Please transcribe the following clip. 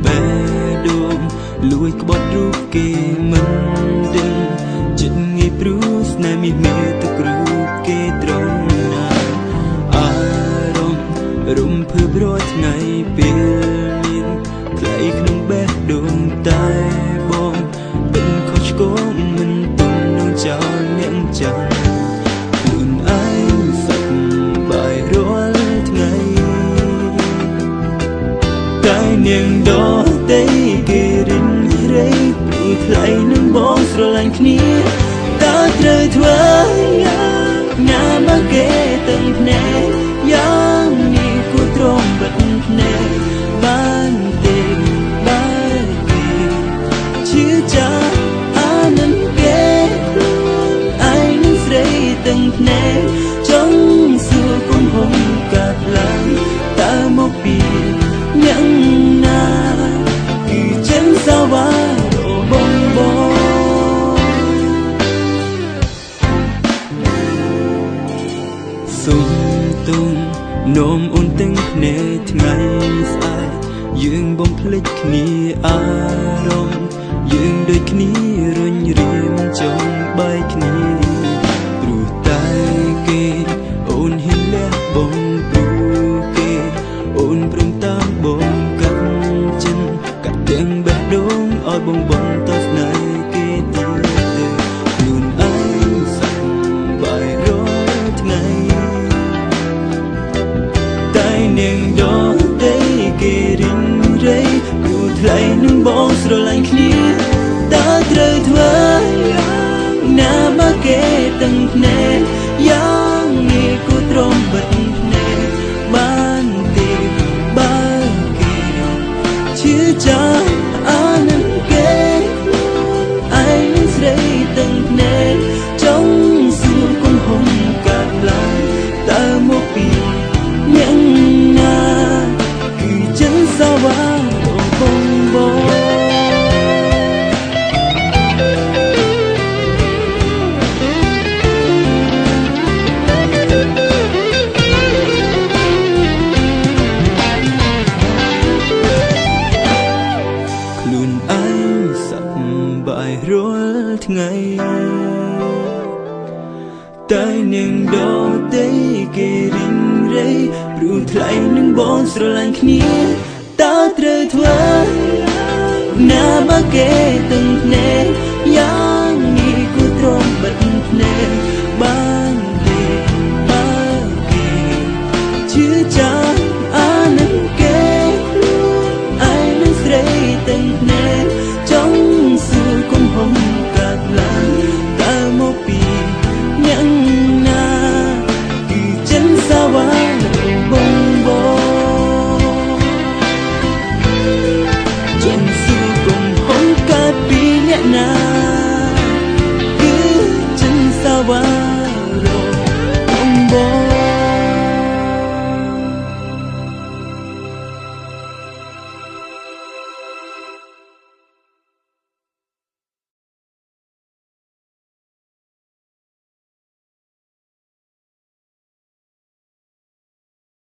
បេះដូងលួចក្បត់រូបគេមិនដឹងចិត្តងាយព្រោះស្នេហ៍មានមេទៅគ្រូគេត្រង់ណាអារម្មណ៍រំភើបរាល់ថ្ងៃពេលមានថ្លៃក្នុងបេះដូងតែបងដឹងខុសឆ្គងមិនទំនឹងចោលអ្នកចាំខ្លួនឯងសប្បាយរាល់ថ្ងៃតែនាងដទៃគេរិនរៃព្រោះថ្លៃនឹងបងស្រឡាញ់គ្នាតើត្រូវធ្វើយ៉ាងណាមកគេទាំងភ្នែកយ៉ាងនេះគួរទ្រាំបិទភ្នែកបានទេបានគេជឿចាអានឹងគេខ្លួនឯងនឹងស្រីទាំងភ្នែកចង់សួរគុំហុំកាត់ឡើងតើមកពីយ៉ាងណាគឺចិនសាវ៉ាបងសុំទុំនោមអូនទាំងភ្នែកថ្ងៃស្អែកយើងបំភ្លេចគ្នាអារម្មណ៍យើងដូចគ្នារុញរៀមចង់បែកគ្នាព្រោះតែគេអូនហ៊ានលះបង់ព្រោះគេអូនព្រមតាមបងកាត់ចិនកាត់ទាំងបេះដូងឲ្យបងបន្តស្នេហ៍គេទៀតទេខ្លួនឯងសប្បាយរាល់ថ្ងៃតែនាងដទៃគេរិនរៃព្រោះថ្លៃនឹងបងស្រឡាញ់គ្នាតើត្រូវធ្វើយ៉ាងណាមកគេទាំងភ្នែកយ៉ាងនេះគួរទ្រាំបិទភ្នែកបានទេបើគេជឿចាអានឹងគេខ្លួនឯងនឹងស្រីទាំងភ្នែកចង់សួរគុំហុំកាត់ឡើងតើមកពីអ្នកណាគឺចិនសាវ៉ាបងខ្លួនឯងសប្បាយរាល់ថ្ងៃតែនាងដទៃគេរិនរៃព្រោះថ្លៃនឹងបងស្រឡាញ់គ្នាតើត្រូវធ្វើណាមកគេទាំងភ្នែកយ៉ាងនេះគួរទ្រាំបិទភ្នែក